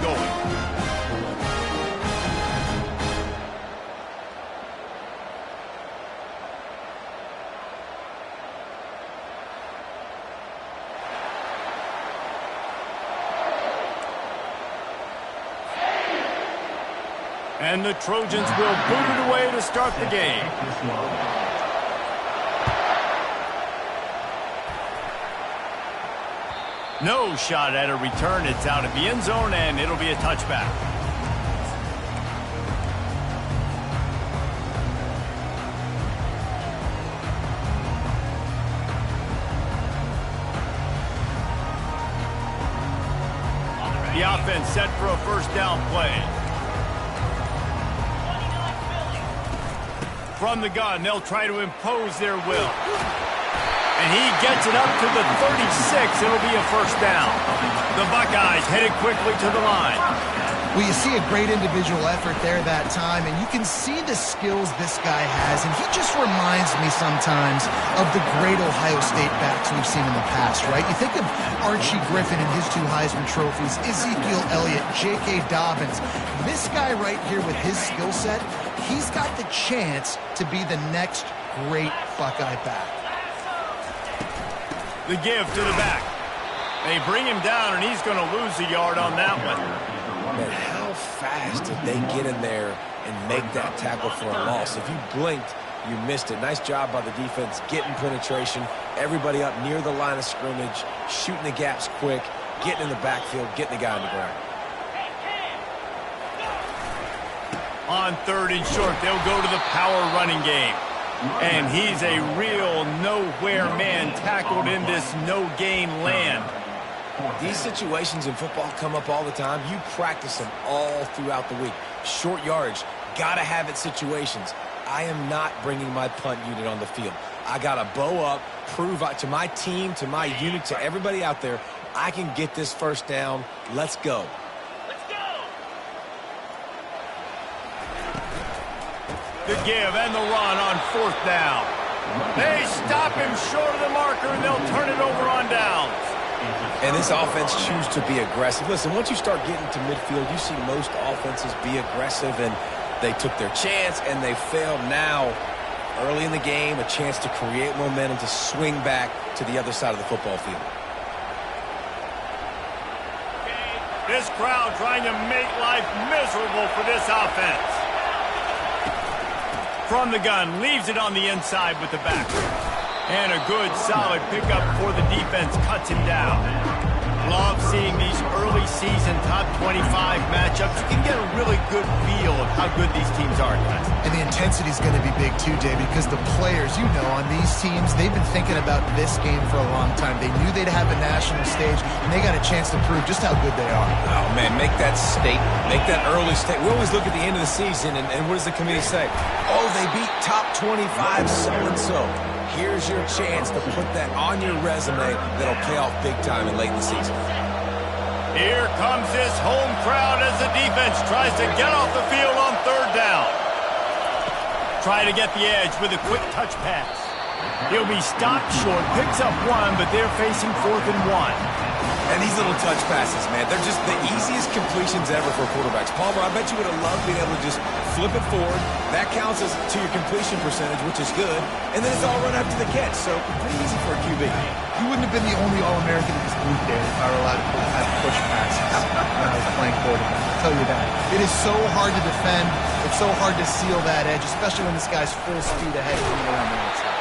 going. And the Trojans will boot it away to start the game. No shot at a return. It's out of the end zone, and it'll be a touchback. The offense set for a first down play. From the gun, they'll try to impose their will. And he gets it up to the 36. It'll be a first down. The Buckeyes headed quickly to the line. Well, you see a great individual effort there that time, and you can see the skills this guy has, and he just reminds me sometimes of the great Ohio State backs we've seen in the past, right? You think of Archie Griffin and his 2 Heisman trophies, Ezekiel Elliott, J.K. Dobbins. This guy right here with his skill set, he's got the chance to be the next great Buckeye back. The give to the back. They bring him down, and he's going to lose a yard on that one. Man, how fast did they get in there and make that tackle for a loss? If you blinked, you missed it. Nice job by the defense getting penetration. Everybody up near the line of scrimmage, shooting the gaps quick, getting in the backfield, getting the guy on the ground. On 3rd and short, they'll go to the power running game. And he's a real nowhere man tackled in this no-gain land. These situations in football come up all the time. You practice them all throughout the week. Short yardage, gotta have it situations. I am not bringing my punt unit on the field. I gotta bow up, prove to my team, to my unit, to everybody out there, I can get this first down. Let's go. The give and the run on 4th down. They stop him short of the marker, and they'll turn it over on downs. And this offense chooses to be aggressive. Listen, once you start getting to midfield, you see most offenses be aggressive, and they took their chance, and they failed. Now, early in the game, a chance to create momentum, to swing back to the other side of the football field. This crowd trying to make life miserable for this offense. From the gun, leaves it on the inside with the back. And a good, solid pickup before the defense cuts him down. Love seeing these early season top 25 matchups. You can get a really good feel of how good these teams are, guys. And the intensity is going to be big too, Jay, because the players, you know, on these teams, they've been thinking about this game for a long time. They knew they'd have a national stage, and they got a chance to prove just how good they are. Oh, man, make that statement. Make that early statement. We always look at the end of the season, and what does the committee say? Oh, they beat top 25 so-and-so. Here's your chance to put that on your resume that'll pay off big time and late in the season. Here comes this home crowd as the defense tries to get off the field on 3rd down. Try to get the edge with a quick touch pass. He'll be stopped short, picks up 1, but they're facing 4th and 1. And these little touch passes, man, they're just the easiest completions ever for quarterbacks. Palmer, I bet you would have loved being able to just flip it forward. That counts as to your completion percentage, which is good. And then it's all run after the catch, so pretty easy for a QB. You wouldn't have been the only All-American in this group there if I were allowed to have push passes when I was playing quarterback. I'll tell you that. It is so hard to defend. It's so hard to seal that edge, especially when this guy's full speed ahead coming around the outside.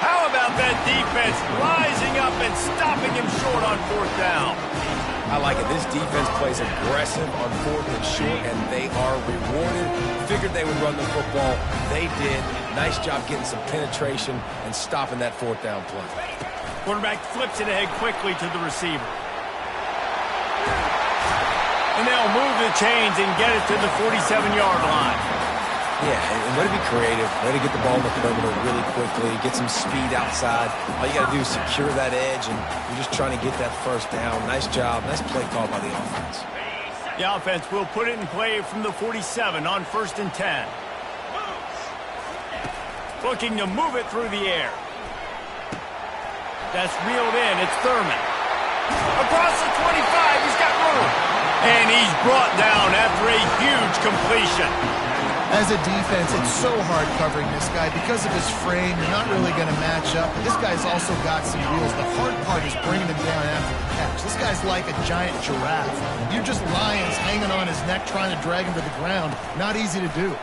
How about that defense rising up and stopping him short on 4th down? I like it. This defense plays aggressive on 4th and short, and they are rewarded. Figured they would run the football. They did. Nice job getting some penetration and stopping that 4th down play. Quarterback flips it ahead quickly to the receiver. And they'll move the chains and get it to the 47-yard line. Yeah, and way to be creative, way to get the ball in the perimeter really quickly, get some speed outside. All you got to do is secure that edge, and you're just trying to get that first down. Nice job. Nice play call by the offense. The offense will put it in play from the 47 on 1st and 10. Looking to move it through the air. That's reeled in. It's Thurman. Across the 25. He's got room. And he's brought down after a huge completion. As a defense, it's so hard covering this guy. Because of his frame, you're not really going to match up. But this guy's also got some wheels. The hard part is bringing him down after the catch. This guy's like a giant giraffe. You're just lions hanging on his neck trying to drag him to the ground. Not easy to do.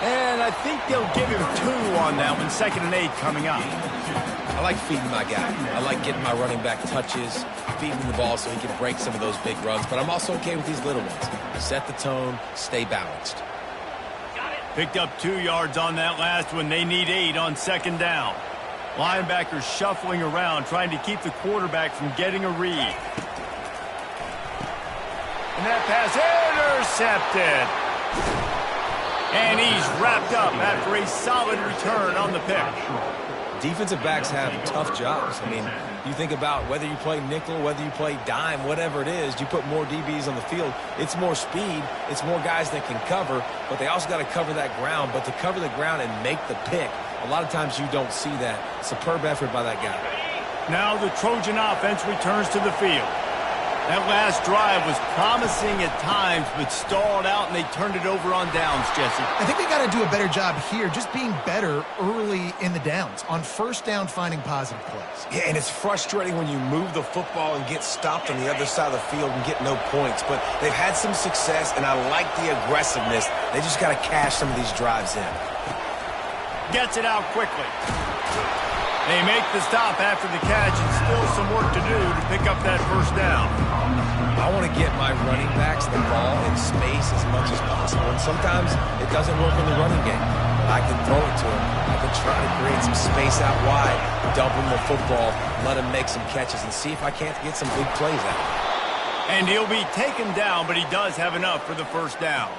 And I think they'll give him 2 on that one. 2nd and 8 coming up. I like feeding my guy. I like getting my running back touches, feeding the ball so he can break some of those big runs. But I'm also okay with these little ones. Set the tone, stay balanced. Picked up 2 yards on that last one. They need 8 on 2nd down. Linebackers shuffling around, trying to keep the quarterback from getting a read. And that pass intercepted. And he's wrapped up after a solid return on the pick. Defensive backs have tough jobs. I mean, you think about whether you play nickel, whether you play dime, whatever it is, you put more DBs on the field. It's more speed. It's more guys that can cover, but they also got to cover that ground. But to cover the ground and make the pick, a lot of times you don't see that. Superb effort by that guy. Now the Trojan offense returns to the field. That last drive was promising at times, but stalled out, and they turned it over on downs, Jesse. I think they got to do a better job here, just being better early in the downs. On 1st down, finding positive plays. Yeah, and it's frustrating when you move the football and get stopped on the other side of the field and get no points. But they've had some success, and I like the aggressiveness. They just got to cash some of these drives in. Gets it out quickly. They make the stop after the catch, and still some work to do to pick up that 1st down. I want to get my running backs the ball in space as much as possible. And sometimes it doesn't work in the running game. But I can throw it to him. I can try to create some space out wide, dump him the football, let him make some catches, and see if I can't get some big plays out. And he'll be taken down, but he does have enough for the 1st down.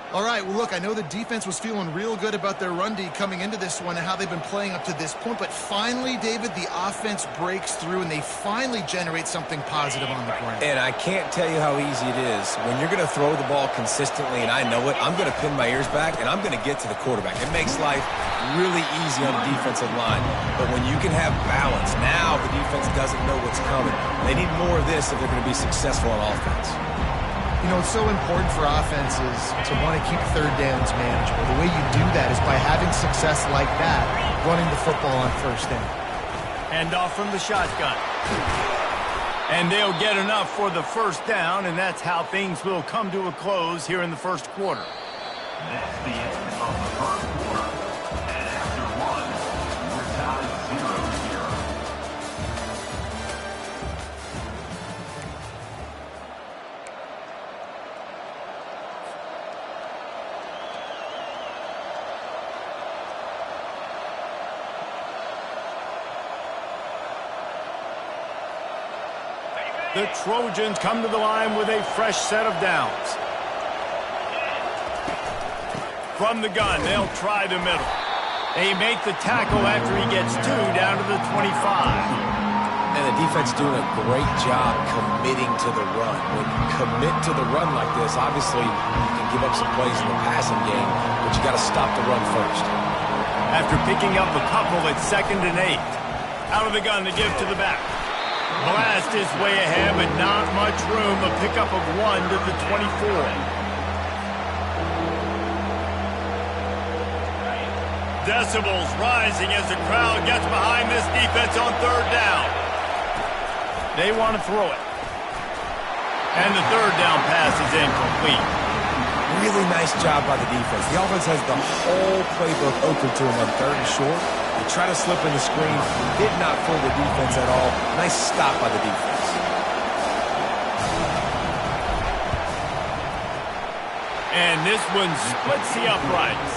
All right, well, look, I know the defense was feeling real good about their run D coming into this one and how they've been playing up to this point, but finally, David, the offense breaks through and they finally generate something positive on the ground. And I can't tell you how easy it is. When you're going to throw the ball consistently, and I know it, I'm going to pin my ears back, and I'm going to get to the quarterback. It makes life really easy on the defensive line. But when you can have balance, now the defense doesn't know what's coming. They need more of this if they're going to be successful on offense. You know, it's so important for offenses to want to keep 3rd downs manageable. The way you do that is by having success like that, running the football on 1st down. Hand off from the shotgun. And they'll get enough for the 1st down, and that's how things will come to a close here in the 1st quarter. That's the end of the 1st quarter. And after 1, we're tied 0-0. The Trojans come to the line with a fresh set of downs. From the gun, they'll try the middle. They make the tackle after he gets 2 down to the 25. And the defense doing a great job committing to the run. When you commit to the run like this, obviously you can give up some plays in the passing game, but you got to stop the run first. After picking up a couple at 2nd and 8. Out of the gun to give to the back. Blast is way ahead, but not much room. A pickup of 1 to the 24. Decibels rising as the crowd gets behind this defense on 3rd down. They want to throw it. And the 3rd down pass is incomplete. Really nice job by the defense. The offense has the whole playbook open to them on 3rd and short. They try to slip in the screen. Did not fool the defense at all. Nice stop by the defense. And this one splits the uprights.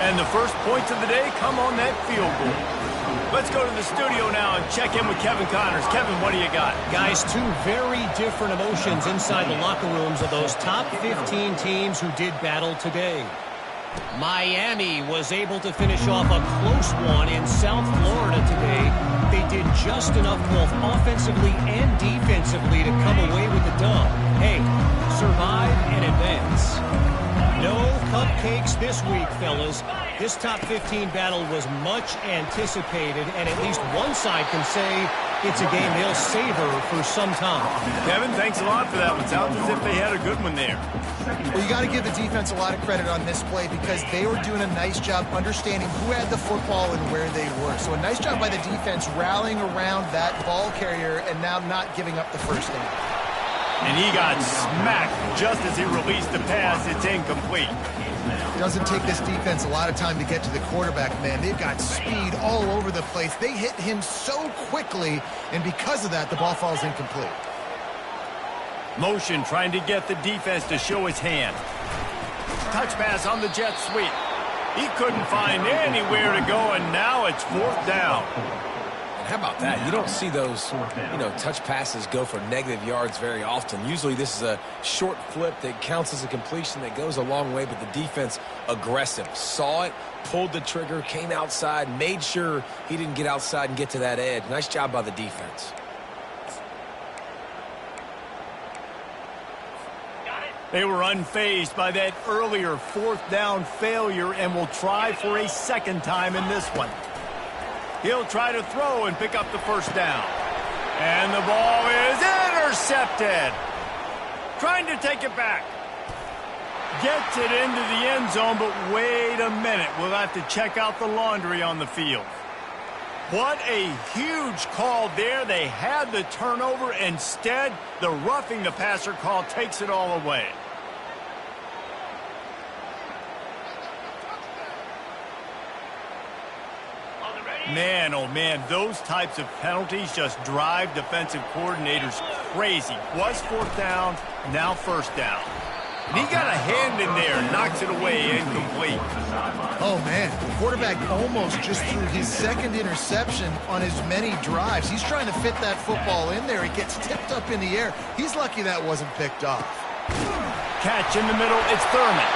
And the first points of the day come on that field goal. Let's go to the studio now and check in with Kevin Connors. Kevin, what do you got? Guys, 2 very different emotions inside the locker rooms of those top 15 teams who did battle today. Miami was able to finish off a close one in South Florida today. They did just enough both offensively and defensively to come away with the dub. Hey, survive and advance. No cupcakes this week, fellas. This top 15 battle was much anticipated, and at least one side can say it's a game they'll savor for some time. Kevin, thanks a lot for that one. Sounds as if they had a good one there. Well, you got to give the defense a lot of credit on this play because they were doing a nice job understanding who had the football and where they were. So a nice job by the defense rallying around that ball carrier and now not giving up the first down. And he got smacked just as he released the pass. It's incomplete. It doesn't take this defense a lot of time to get to the quarterback, man. They've got speed all over the place. They hit him so quickly, and because of that, the ball falls incomplete. Motion trying to get the defense to show his hand. Touch pass on the jet sweep. He couldn't find anywhere to go, and now it's 4th down. And how about that? You don't see those, touch passes go for negative yards very often. Usually this is a short flip that counts as a completion that goes a long way, but the defense aggressive. Saw it, pulled the trigger, came outside, made sure he didn't get outside and get to that edge. Nice job by the defense. They were unfazed by that earlier 4th down failure and will try for a second time in this one. He'll try to throw and pick up the first down. And the ball is intercepted. Trying to take it back. Gets it into the end zone, but wait a minute. We'll have to check out the laundry on the field. What a huge call there. They had the turnover. Instead, the roughing the passer call takes it all away. Man, oh man, those types of penalties just drive defensive coordinators crazy. Was 4th down, now 1st down. And he got a hand in there, knocks it away, incomplete. Oh, man, the quarterback almost just threw his second interception on as many drives. He's trying to fit that football in there. It gets tipped up in the air. He's lucky that wasn't picked off. Catch in the middle, it's Thurman.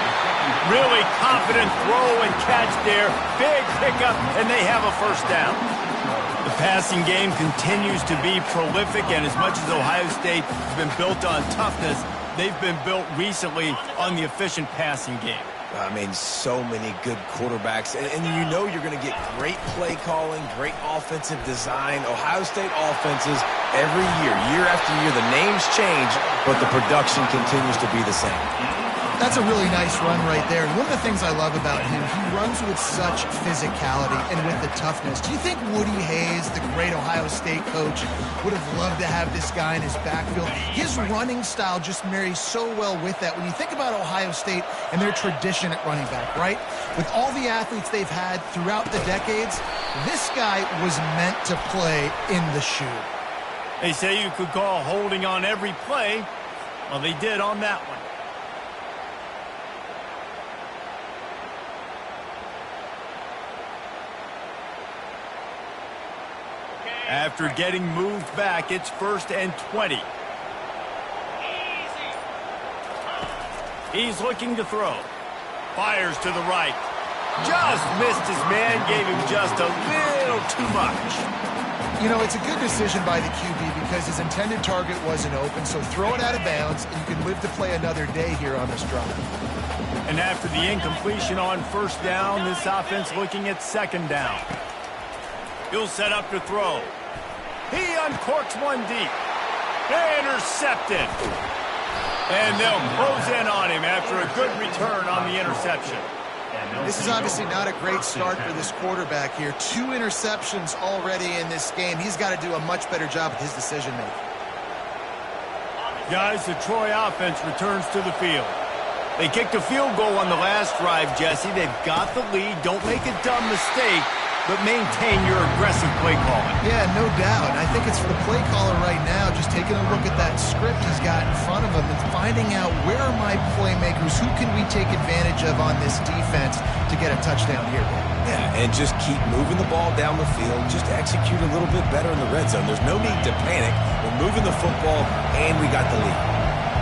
Really confident throw and catch there. Big pickup, and they have a 1st down. The passing game continues to be prolific, and as much as Ohio State has been built on toughness, they've been built recently on the efficient passing game. I mean, so many good quarterbacks, and you know you're going to get great play calling, great offensive design. Ohio State offenses every year after year, the names change, but the production continues to be the same. That's a really nice run right there. And one of the things I love about him, he runs with such physicality and with the toughness. Do you think Woody Hayes, the great Ohio State coach, would have loved to have this guy in his backfield? His running style just marries so well with that. When you think about Ohio State and their tradition at running back, right? With all the athletes they've had throughout the decades, this guy was meant to play in the shoe. They say you could call holding on every play. Well, they did on that one. After getting moved back, it's 1st and 20. He's looking to throw. Fires to the right. Just missed his man, gave him just a little too much. You know, it's a good decision by the QB because his intended target wasn't open, so throw it out of bounds, and you can live to play another day here on this drive. And after the incompletion on 1st down, this offense looking at 2nd down. He'll set up to throw. He uncorks one deep. Intercepted. And they'll close in on him after a good return on the interception. This is obviously not a great start for this quarterback here. 2 interceptions already in this game. He's got to do a much better job with his decision-making. Guys, the Troy offense returns to the field. They kicked a field goal on the last drive, Jesse. They've got the lead. Don't make a dumb mistake, but maintain your aggressive play calling. Yeah, no doubt. I think it's for the play caller right now, just taking a look at that script he's got in front of him and finding out where are my playmakers, who can we take advantage of on this defense to get a touchdown here. Yeah, and just keep moving the ball down the field. Just execute a little bit better in the red zone. There's no need to panic. We're moving the football, and we got the lead.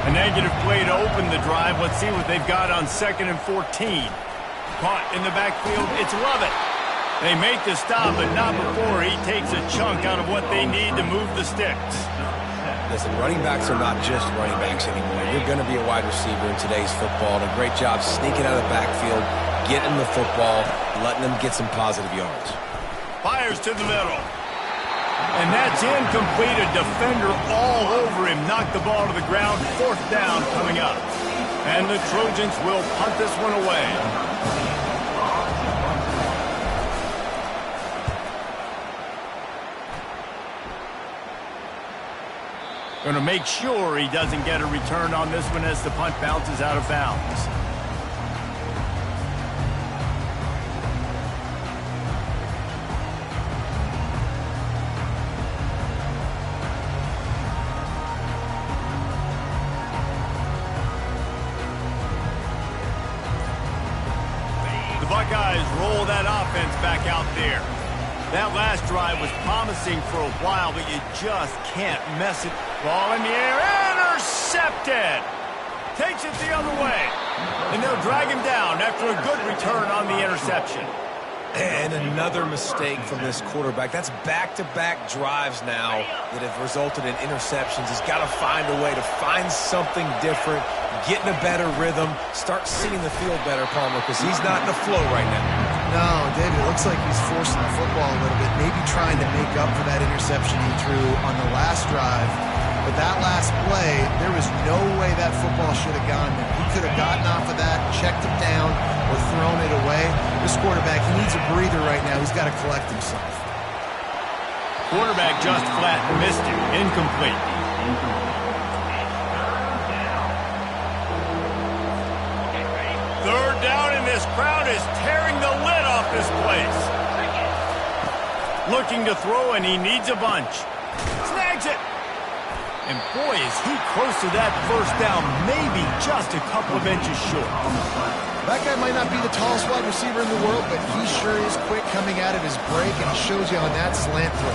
A negative play to open the drive. Let's see what they've got on 2nd and 14. Caught in the backfield. It's Lovett. They make the stop, but not before he takes a chunk out of what they need to move the sticks. Listen, running backs are not just running backs anymore. You're going to be a wide receiver in today's football. And a great job sneaking out of the backfield, getting the football, letting them get some positive yards. Fires to the middle. And that's incomplete. A defender all over him. Knocked the ball to the ground. 4th down coming up. And the Trojans will punt this one away. Going to make sure he doesn't get a return on this one as the punt bounces out of bounds. The Buckeyes roll that offense back out there. That last drive was promising for a while, but you just can't mess it. Ball in the air, intercepted! Takes it the other way. And they'll drag him down after a good return on the interception. And another mistake from this quarterback. That's back-to-back drives now that have resulted in interceptions. He's got to find a way to find something different, get in a better rhythm, start seeing the field better, Palmer, because he's not in the flow right now. No, David, it looks like he's forcing the football a little bit, maybe trying to make up for that interception he threw on the last drive. But that last play, there was no way that football should have gone there. He could have gotten off of that, checked it down, or thrown it away. This quarterback, he needs a breather right now. He's got to collect himself. Quarterback just flat missed it. Incomplete. Third down, and this crowd is tearing the lid off this place. Looking to throw, and he needs a bunch. Snags it. And boy, is he close to that first down, maybe just a couple of inches short. That guy might not be the tallest wide receiver in the world, but he sure is quick coming out of his break, and he shows you on that slant throw.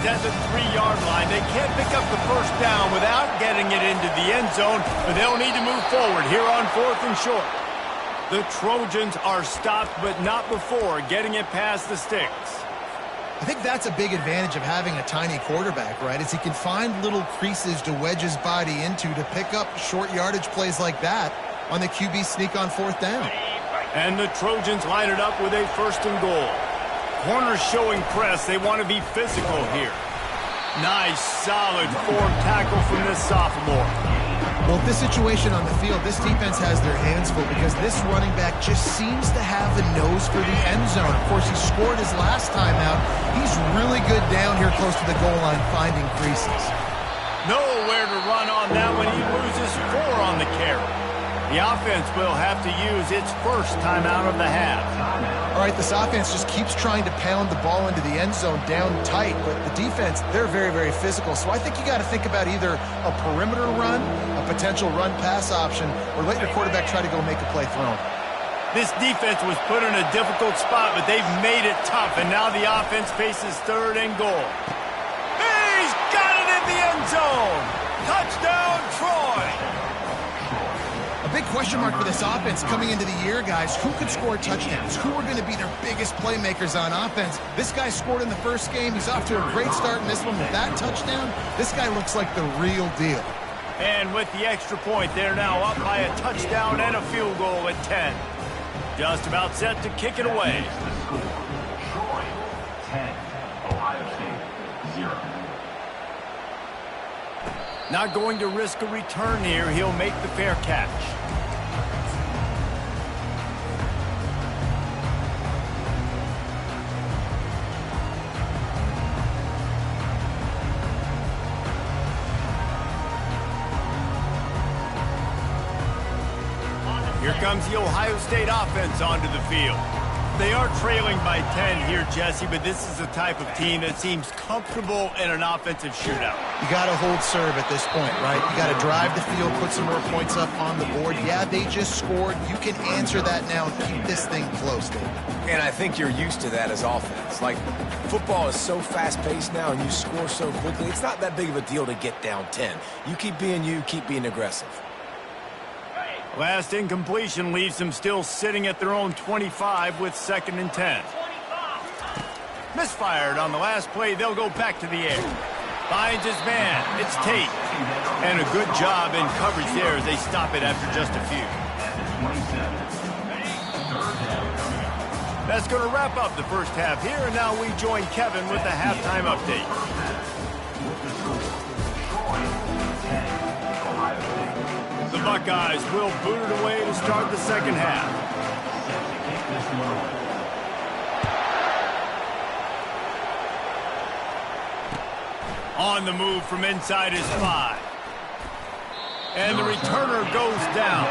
At the 3-yard line. They can't pick up the first down without getting it into the end zone, but they'll need to move forward here on 4th and short. The Trojans are stopped, but not before getting it past the sticks. I think that's a big advantage of having a tiny quarterback, right? Is he can find little creases to wedge his body into to pick up short yardage plays like that on the QB sneak on 4th down. And the Trojans line it up with a 1st and goal. Corners showing press. They want to be physical here. Nice, solid form tackle from this sophomore. Well, this situation on the field, this defense has their hands full because this running back just seems to have a nose for the end zone. Of course, he scored his last time out. He's really good down here close to the goal line, finding creases. Nowhere to run on that one. He loses 4 on the carry. The offense will have to use its first timeout of the half. All right, this offense just keeps trying to pound the ball into the end zone down tight, but the defense, they're very, very physical. So I think you got to think about either a perimeter run, a potential run-pass option, or let your quarterback try to go make a play thrown. This defense was put in a difficult spot, but they've made it tough, and now the offense faces 3rd and goal. He's got it in the end zone! Touchdown, Troy! A big question mark for this offense coming into the year, guys. Who could score touchdowns? Who are going to be their biggest playmakers on offense? This guy scored in the first game. He's off to a great start in this one with that touchdown. This guy looks like the real deal. And with the extra point, they're now up by a touchdown and a field goal at 10. Just about set to kick it away. Troy, 10. Ohio State, 0. Not going to risk a return here. He'll make the fair catch. Here comes the Ohio State offense onto the field. They are trailing by 10 here, Jesse, but this is the type of team that seems comfortable in an offensive shootout. You got to hold serve at this point, right? You got to drive the field, put some more points up on the board. Yeah, they just scored. You can answer that now and keep this thing close, Dave. And I think you're used to that as offense. Like, football is so fast-paced now and you score so quickly, it's not that big of a deal to get down 10. You, keep being aggressive. Last incompletion leaves them still sitting at their own 25 with 2nd and 10. Misfired on the last play. They'll go back to the air. Finds his man. It's Tate. And a good job in coverage there as they stop it after just a few. That's going to wrap up the first half here, and now we join Kevin with the halftime update. The Buckeyes will boot it away to start the second half. On the move from inside his 5. And the returner goes down.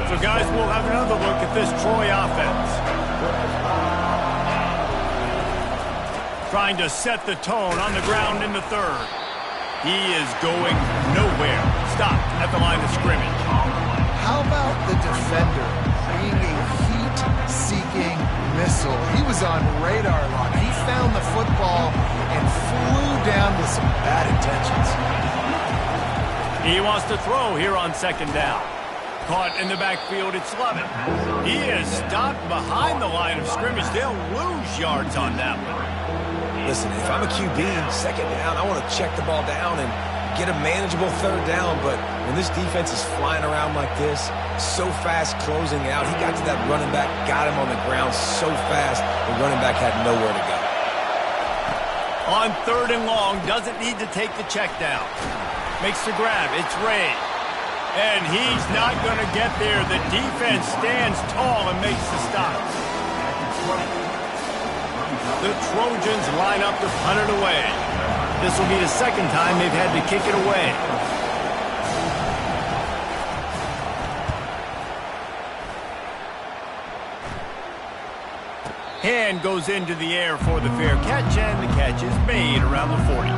So, guys, we'll have another look at this Troy offense. Trying to set the tone on the ground in the third. He is going nowhere. Stopped at the line of scrimmage. How about the defender being a heat-seeking missile? He was on radar lock. He found the football and flew down with some bad intentions. He wants to throw here on second down. Caught in the backfield, it's Levin. He is stopped behind the line of scrimmage. They'll lose yards on that one. Listen, if I'm a QB, second down, I want to check the ball down and get a manageable third down, but when this defense is flying around like this, so fast closing out, he got to that running back, got him on the ground so fast, the running back had nowhere to go. On third and long, doesn't need to take the check down. Makes the grab, it's Ray. And he's not going to get there. The defense stands tall and makes the stop. The Trojans line up to punt it away. This will be the second time they've had to kick it away. Hand goes into the air for the fair catch, and the catch is made around the 40.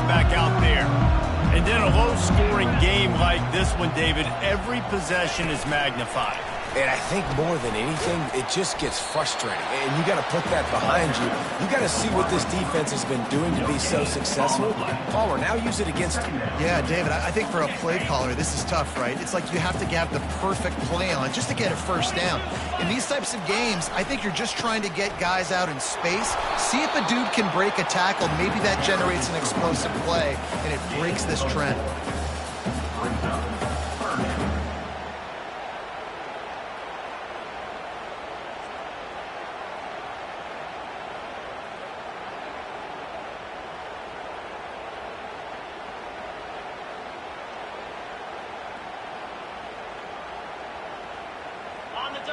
Back out there. And in a low-scoring game like this one, David, every possession is magnified. And I think more than anything, it just gets frustrating. And you got to put that behind you. You got to see what this defense has been doing to be so successful. Palmer, now use it against him. Yeah, David, I think for a play caller, this is tough, right? It's like you have to have the perfect play on it just to get a first down. In these types of games, I think you're just trying to get guys out in space, see if a dude can break a tackle. Maybe that generates an explosive play, and it breaks this trend.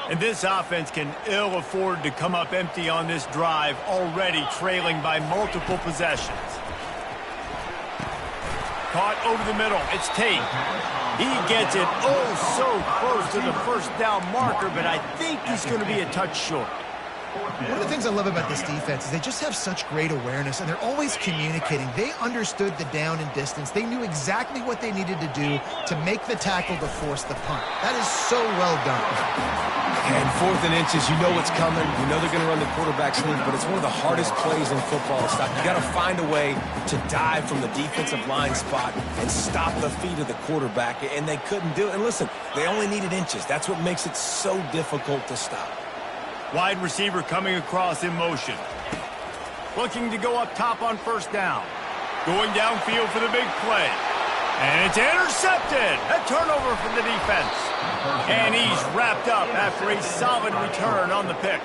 And this offense can ill afford to come up empty on this drive, already trailing by multiple possessions. Caught over the middle. It's Tate. He gets it so close to the first down marker, but I think he's going to be a touch short. One of the things I love about this defense is they just have such great awareness, and they're always communicating. They understood the down and distance. They knew exactly what they needed to do to make the tackle to force the punt. That is so well done. And fourth and inches, you know what's coming. You know they're going to run the quarterback sneak, but it's one of the hardest plays in football to stop. You got to find a way to dive from the defensive line spot and stop the feet of the quarterback, and they couldn't do it. And listen, they only needed inches. That's what makes it so difficult to stop. Wide receiver coming across in motion. Looking to go up top on first down. Going downfield for the big play. And it's intercepted. A turnover from the defense. And he's wrapped up after a solid return on the pick.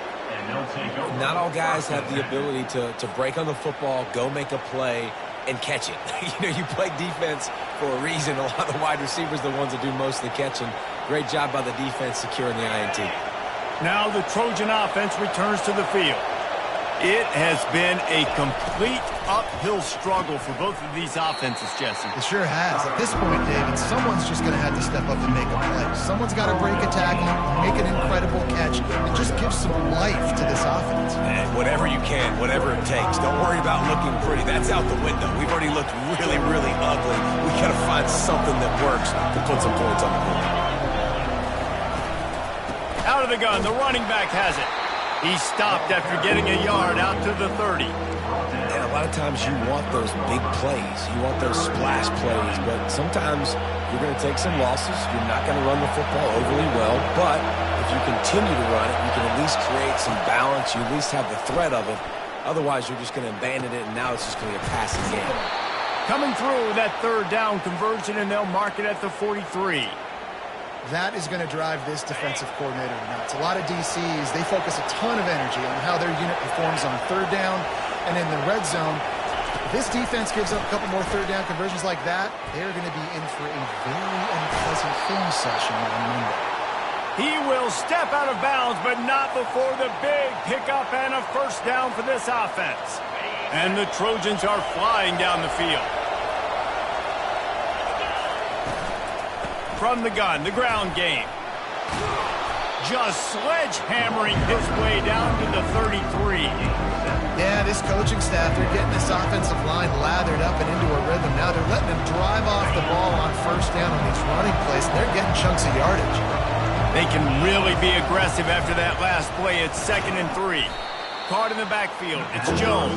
Not all guys have the ability to break on the football, go make a play, and catch it. You play defense for a reason. A lot of the wide receivers are the ones that do most of the catching. Great job by the defense securing the INT. Now the Trojan offense returns to the field. It has been a complete uphill struggle for both of these offenses, Jesse. It sure has. At this point, David, someone's just going to have to step up and make a play. Someone's got to break a tackle, make an incredible catch, and just give some life to this offense. And whatever you can, whatever it takes. Don't worry about looking pretty. That's out the window. We've already looked really, really ugly. We got to find something that works to put some points on the board. Out of the gun, the running back has it. He stopped after getting a yard out to the 30. And a lot of times you want those big plays. You want those splash plays, but sometimes you're going to take some losses. You're not going to run the football overly well, but if you continue to run it, you can at least create some balance. You at least have the threat of it. Otherwise, you're just going to abandon it, and now it's just going to be a passing game. Coming through that third down conversion, and they'll mark it at the 43. That is going to drive this defensive coordinator nuts. A lot of DCs, they focus a ton of energy on how their unit performs on third down and in the red zone. If this defense gives up a couple more third down conversions like that, they're going to be in for a very unpleasant film session on Monday. He will step out of bounds, but not before the big pickup and a first down for this offense. And the Trojans are flying down the field. From the gun, the ground game. Just sledgehammering his way down to the 33. Yeah, this coaching staff, they're getting this offensive line lathered up and into a rhythm. Now they're letting them drive off the ball on first down on these running plays, and they're getting chunks of yardage. They can really be aggressive after that last play. It's 2nd and 3. Caught in the backfield. It's Jones.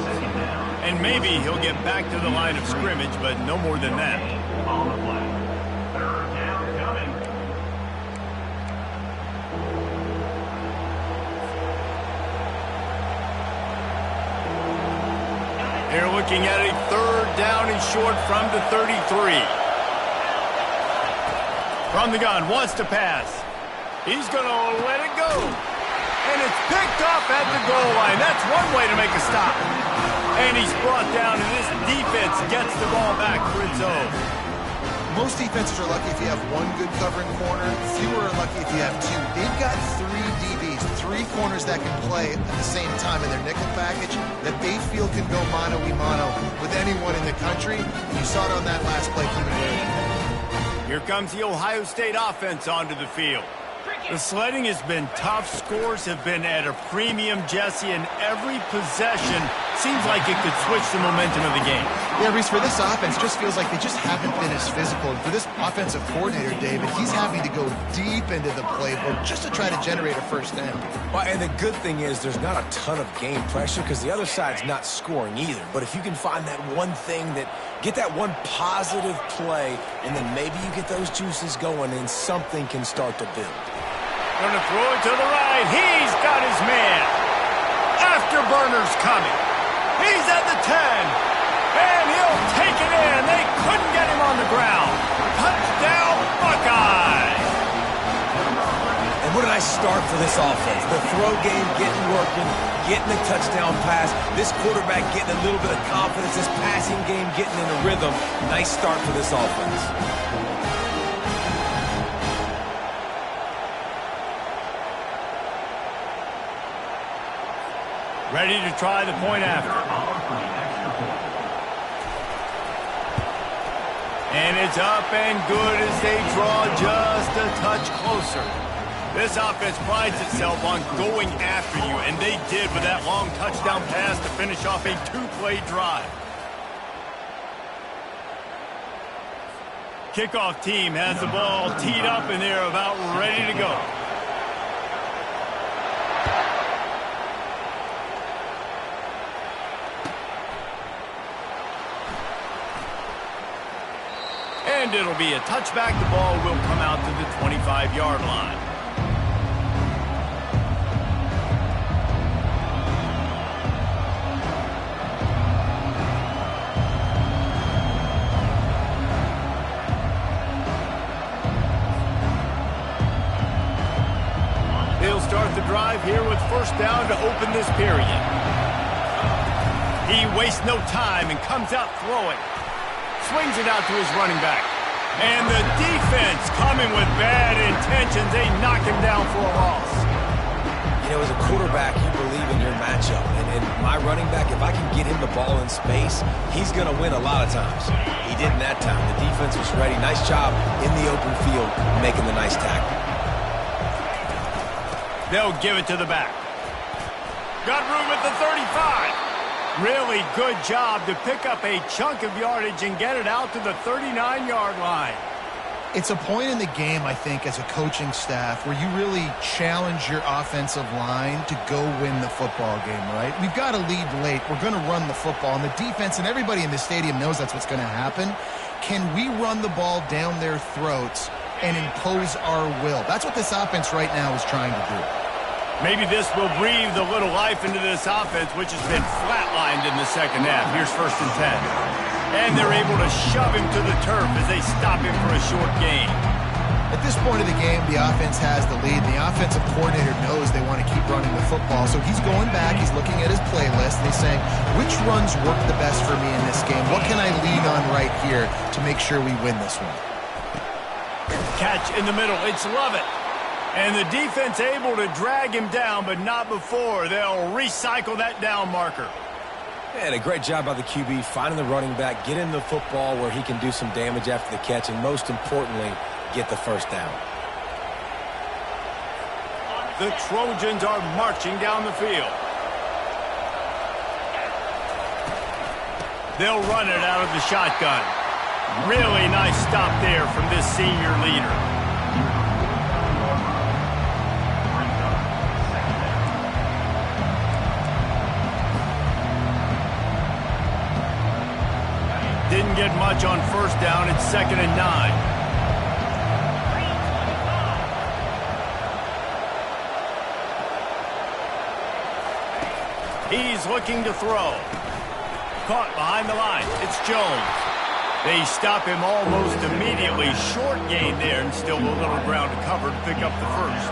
And maybe he'll get back to the line of scrimmage, but no more than that. On the play. Third down coming. They're looking at a third down and short from the 33. From the gun, wants to pass. He's going to let it go. And it's picked up at the goal line. That's one way to make a stop. And he's brought down, and this defense gets the ball back for its own. Most defenses are lucky if you have one good covering corner. Fewer are lucky if you have two. They've got 3 DBs, 3 corners that can play at the same time in their nickel package that they feel can go mano-a-mano with anyone in the country. And you saw it on that last play coming in. Here comes the Ohio State offense onto the field. The sledding has been tough. Scores have been at a premium, Jesse, and every possession seems like it could switch the momentum of the game. Yeah, Reese, for this offense, just feels like they just haven't been as physical. And for this offensive coordinator, David, he's having to go deep into the playbook just to try to generate a first down. Well, and the good thing is there's not a ton of game pressure because the other side's not scoring either. But if you can find that one thing get that one positive play, and then maybe you get those juices going and something can start to build. Going to throw it to the right. He's got his man. Afterburner's coming. He's at the 10. And he'll take it in. They couldn't get him on the ground. Touchdown, Buckeyes. And what a nice start for this offense. The throw game getting working, getting the touchdown pass. This quarterback getting a little bit of confidence. This passing game getting in a rhythm. Nice start for this offense. Ready to try the point after. And it's up and good as they draw just a touch closer. This offense prides itself on going after you, and they did with that long touchdown pass to finish off a 2-play drive. Kickoff team has the ball teed up, and they're about ready to go. And it'll be a touchback. The ball will come out to the 25-yard line. They'll start the drive here with first down to open this period. He wastes no time and comes out throwing. Swings it out to his running back. And the defense coming with bad intentions. They knock him down for a loss. You know, as a quarterback, you believe in your matchup. And my running back, if I can get him the ball in space, he's going to win a lot of times. He didn't that time. The defense was ready. Nice job in the open field making the nice tackle. They'll give it to the back. Got room at the 35. Really good job to pick up a chunk of yardage and get it out to the 39-yard line. It's a point in the game, I think, as a coaching staff where you really challenge your offensive line to go win the football game, right? We've got to lead late. We're going to run the football. And the defense and everybody in the stadium knows that's what's going to happen. Can we run the ball down their throats and impose our will? That's what this offense right now is trying to do. Maybe this will breathe a little life into this offense, which has been flatlined in the second half. Here's 1st and 10. And they're able to shove him to the turf as they stop him for a short gain. At this point of the game, the offense has the lead. The offensive coordinator knows they want to keep running the football. So he's going back, he's looking at his playlist, and he's saying, which runs work the best for me in this game? What can I lean on right here to make sure we win this one? Catch in the middle. It's Lovett. And the defense able to drag him down, but not before. They'll recycle that down marker. And a great job by the QB finding the running back, get him the football where he can do some damage after the catch, and most importantly, get the first down. The Trojans are marching down the field. They'll run it out of the shotgun. Really nice stop there from this senior leader. Didn't get much on 1st down. It's 2nd and 9. He's looking to throw. Caught behind the line. It's Jones. They stop him almost immediately. Short gain there, and still a little ground to cover to pick up the first.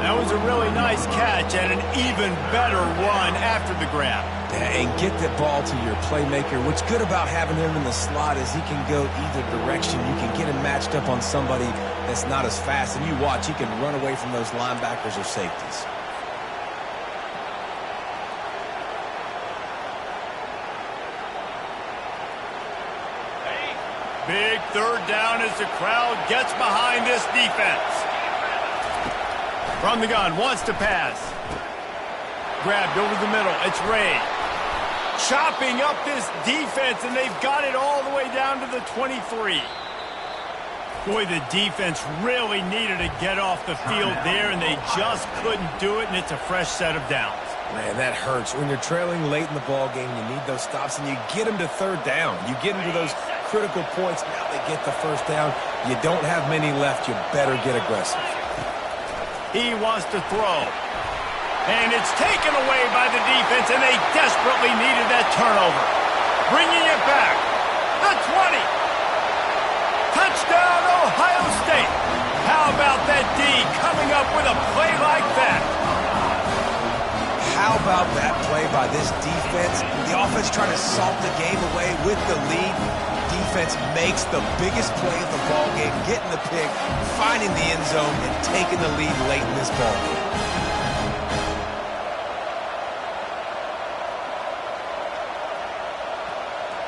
That was a really nice catch and an even better run after the grab. And get that ball to your playmaker. What's good about having him in the slot is he can go either direction. You can get him matched up on somebody that's not as fast, and you watch, he can run away from those linebackers or safeties. Big 3rd down as the crowd gets behind this defense. From the gun, wants to pass. Grabbed over the middle. It's Ray. Chopping up this defense, and they've got it all the way down to the 23. Boy, the defense really needed to get off the field there, and they just couldn't do it, and it's a fresh set of downs. Man, that hurts. When you're trailing late in the ball game, you need those stops, and you get them to 3rd down. You get them to those critical points. Now they get the 1st down. You don't have many left. You better get aggressive. He wants to throw. And it's taken away by the defense, and they desperately needed that turnover. Bringing it back. The 20. Touchdown, Ohio State. How about that D coming up with a play like that? How about that play by this defense? The offense trying to salt the game away with the lead. Defense makes the biggest play of the ball game, getting the pick, finding the end zone, and taking the lead late in this ball game.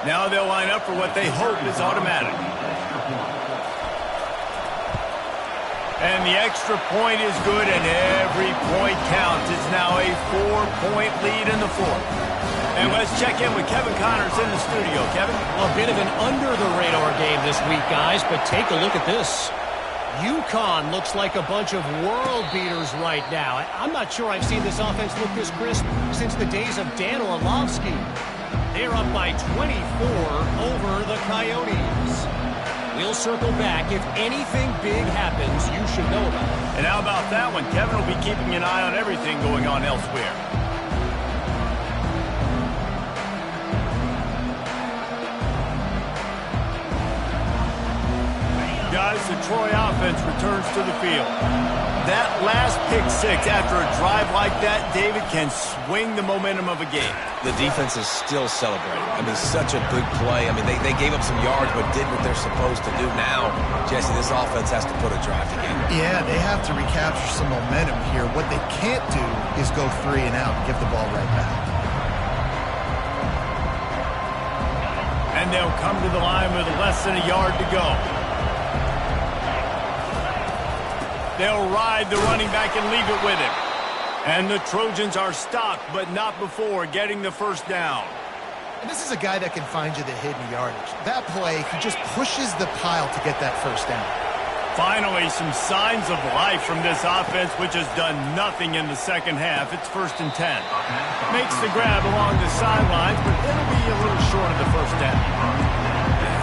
Now they'll line up for what they hope is automatic. And the extra point is good, and every point counts. It's now a 4-point lead in the 4th. And let's check in with Kevin Connors in the studio. Kevin? A bit of an under-the-radar game this week, guys, but take a look at this. UConn looks like a bunch of world beaters right now. I'm not sure I've seen this offense look this crisp since the days of Dan Orlovsky. They're up by 24 over the Coyotes. We'll circle back. If anything big happens, you should know about it. And how about that one? Kevin will be keeping an eye on everything going on elsewhere. Guys, the Troy offense returns to the field. That last pick six after a drive like that, David, can swing the momentum of a game. The defense is still celebrating. I mean, such a big play. I mean, they gave up some yards but did what they're supposed to do. Now, Jesse, this offense has to put a drive together. Yeah, they have to recapture some momentum here. What they can't do is go 3 and out and give the ball right back. And they'll come to the line with less than a yard to go. They'll ride the running back and leave it with him. And the Trojans are stopped, but not before getting the first down. And this is a guy that can find you the hidden yardage. That play, he just pushes the pile to get that first down. Finally, some signs of life from this offense, which has done nothing in the second half. It's 1st and 10. Makes the grab along the sidelines, but it'll be a little short of the first down.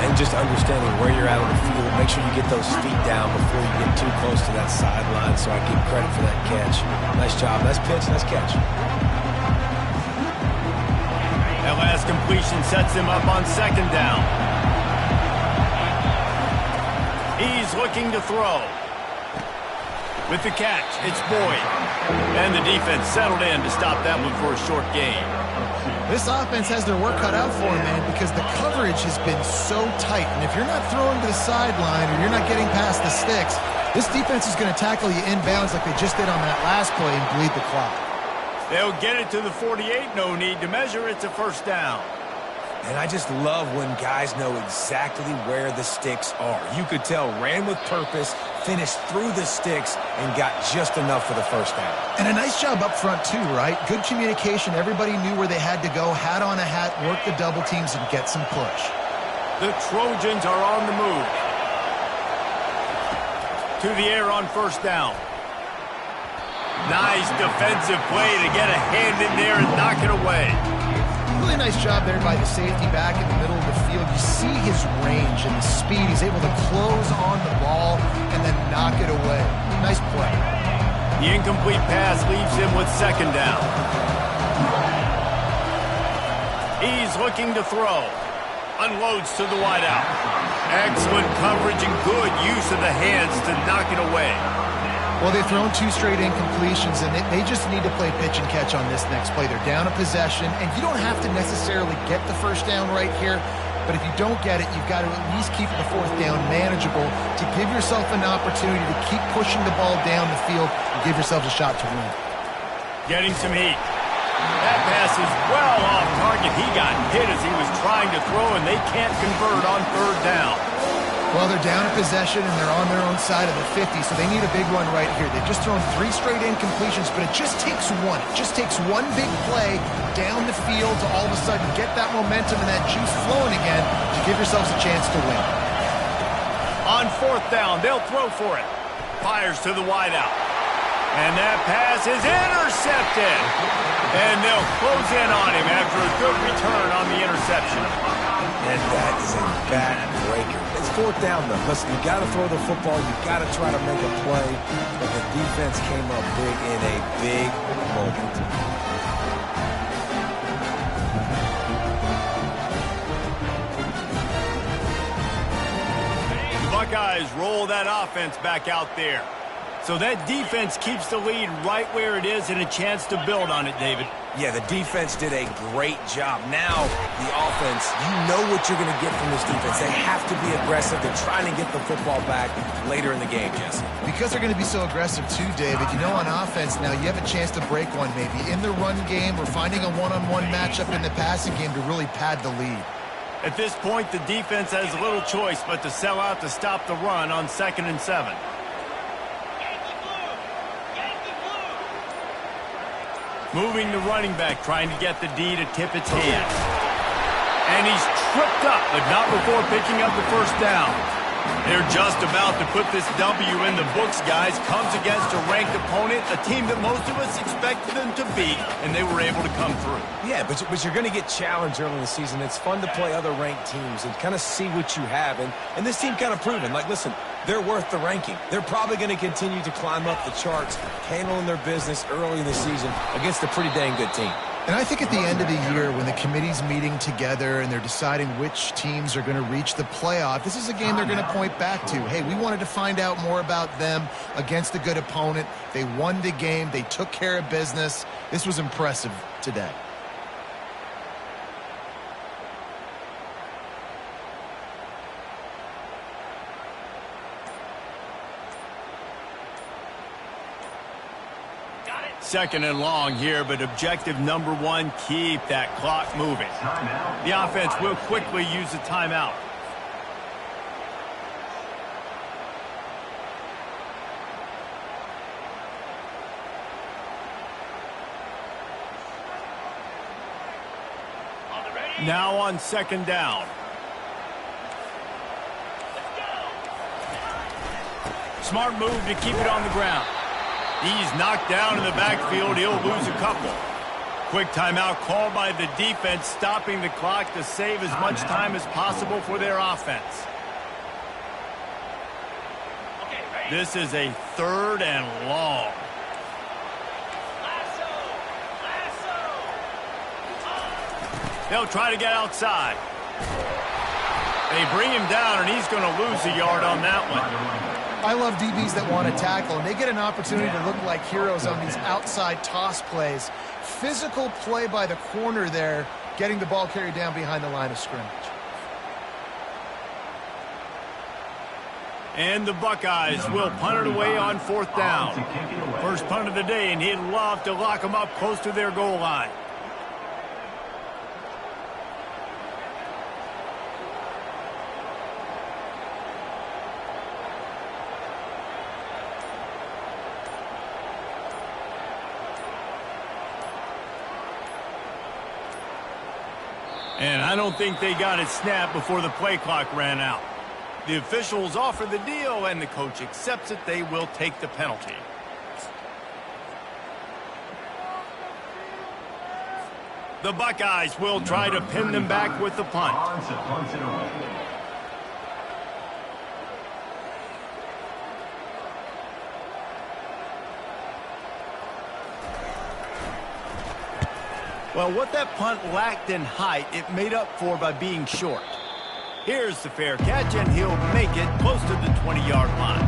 And just understanding where you're at on the field, make sure you get those feet down before you get too close to that sideline, so I give credit for that catch. Nice job. Nice pitch. Nice catch. That last completion sets him up on 2nd down. He's looking to throw. With the catch, it's Boyd. And the defense settled in to stop that one for a short gain. This offense has their work cut out for them, man, because the coverage has been so tight. And if you're not throwing to the sideline or you're not getting past the sticks, this defense is going to tackle you inbounds like they just did on that last play and bleed the clock. They'll get it to the 48, no need to measure. It's a 1st down. And I just love when guys know exactly where the sticks are. You could tell ran with purpose, finished through the sticks, and got just enough for the 1st down. And a nice job up front, too, right? Good communication. Everybody knew where they had to go, hat on a hat, work the double teams, and get some push. The Trojans are on the move. To the air on 1st down. Nice defensive play to get a hand in there and knock it away. Really nice job there by the safety back in the middle of the field. You see his range and the speed. He's able to close on the ball and then knock it away. Nice play. The incomplete pass leaves him with 2nd down. He's looking to throw. Unloads to the wideout. Excellent coverage and good use of the hands to knock it away. Well, they've thrown 2 straight incompletions, and they just need to play pitch and catch on this next play. They're down a possession, and you don't have to necessarily get the 1st down right here, but if you don't get it, you've got to at least keep the 4th down manageable to give yourself an opportunity to keep pushing the ball down the field and give yourselves a shot to win. Getting some heat. That pass is well off target. He got hit as he was trying to throw, and they can't convert on 3rd down. Well, they're down a possession, and they're on their own side of the 50, so they need a big run right here. They've just thrown 3 straight incompletions, but it just takes one. It just takes one big play down the field to all of a sudden get that momentum and that juice flowing again to give yourselves a chance to win. On 4th down, they'll throw for it. Fires to the wideout. And that pass is intercepted. And they'll close in on him after a good return on the interception. And that is a backbreaker. It's 4th down, though. Listen, you got to throw the football. You got to try to make a play. But the defense came up big in a big moment. The Buckeyes roll that offense back out there. So that defense keeps the lead right where it is and a chance to build on it, David. Yeah, the defense did a great job. Now, the offense, you know what you're going to get from this defense. They have to be aggressive. They're trying to get the football back later in the game, Jesse. Because they're going to be so aggressive too, David, you know on offense now you have a chance to break one maybe in the run game or finding a one-on-one matchup in the passing game to really pad the lead. At this point, the defense has little choice but to sell out to stop the run on 2nd and 7. Moving the running back, trying to get the D to tip its hand. And he's tripped up, but not before picking up the 1st down. They're just about to put this W in the books, guys. Comes against a ranked opponent, a team that most of us expected them to beat, and they were able to come through. Yeah, but you're going to get challenged early in the season. It's fun to play other ranked teams and kind of see what you have. And this team kind of proven, like, listen, they're worth the ranking. They're probably going to continue to climb up the charts, handling their business early in the season against a pretty dang good team. And I think at the end of the year, when the committee's meeting together and they're deciding which teams are going to reach the playoff, this is a game they're going to point back to. Hey, we wanted to find out more about them against a good opponent. They won the game. They took care of business. This was impressive today. Second and long here, but objective number 1, keep that clock moving. The offense will quickly use a timeout. Now on 2nd down. Smart move to keep it on the ground. He's knocked down in the backfield. He'll lose a couple. Quick timeout called by the defense, stopping the clock to save as much time as possible for their offense. This is a 3rd and long. They'll try to get outside. They bring him down, and he's going to lose a yard on that one. I love DBs that want to tackle, and they get an opportunity to look like heroes on these outside toss plays. Physical play by the corner there, getting the ball carried down behind the line of scrimmage. And the Buckeyes will punt it away on 4th down. First punt of the day, and he'd love to lock them up close to their goal line. And I don't think they got it snapped before the play clock ran out. The officials offer the deal, and the coach accepts it. They will take the penalty. The Buckeyes will try to pin them back with the punt. Well, what that punt lacked in height, it made up for by being short. Here's the fair catch, and he'll make it close to the 20-yard line.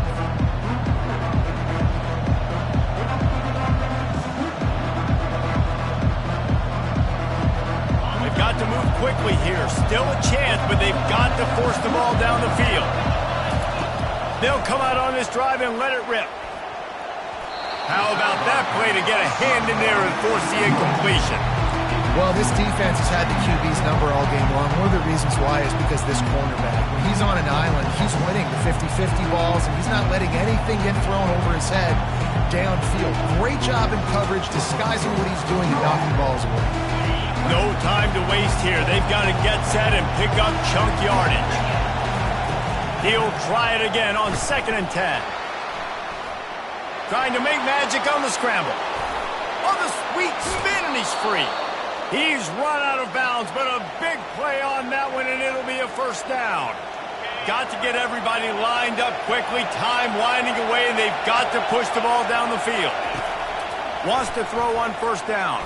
They've got to move quickly here. Still a chance, but they've got to force the ball down the field. They'll come out on this drive and let it rip. How about that play to get a hand in there and force the incompletion? Well, this defense has had the QB's number all game long. One of the reasons why is because this cornerback, when he's on an island, he's winning the 50-50 balls, and he's not letting anything get thrown over his head downfield. Great job in coverage, disguising what he's doing and knocking balls away. No time to waste here. They've got to get set and pick up chunk yardage. He'll try it again on 2nd and 10. Trying to make magic on the scramble. On the sweet spin, and he's free. He's run out of bounds, but a big play on that one, and it'll be a 1st down. Got to get everybody lined up quickly, time winding away, and they've got to push the ball down the field. Wants to throw on 1st down.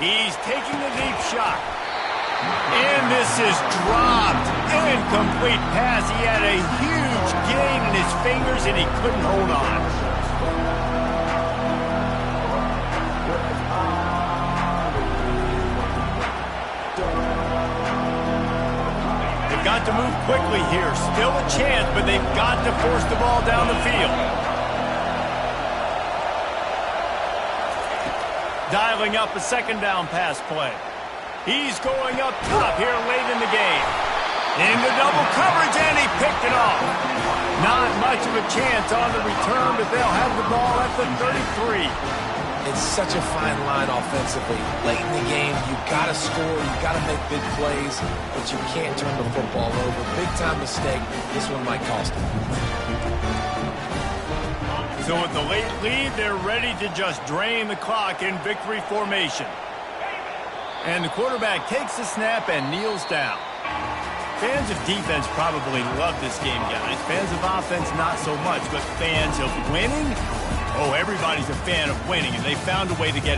He's taking the deep shot. And this is dropped. Incomplete pass. He had a huge gain in his fingers, and he couldn't hold on. Got to move quickly here. Still a chance, but they've got to force the ball down the field. Dialing up a 2nd down pass play. He's going up top here late in the game. Into double coverage, and he picked it off. Not much of a chance on the return, but they'll have the ball at the 33. It's such a fine line offensively. Late in the game, you've got to score, you've got to make big plays, but you can't turn the football over. Big-time mistake. This one might cost them. So with the late lead, they're ready to just drain the clock in victory formation. And the quarterback takes the snap and kneels down. Fans of defense probably love this game, guys. Fans of offense, not so much, but fans of winning? Oh, everybody's a fan of winning, and they found a way to get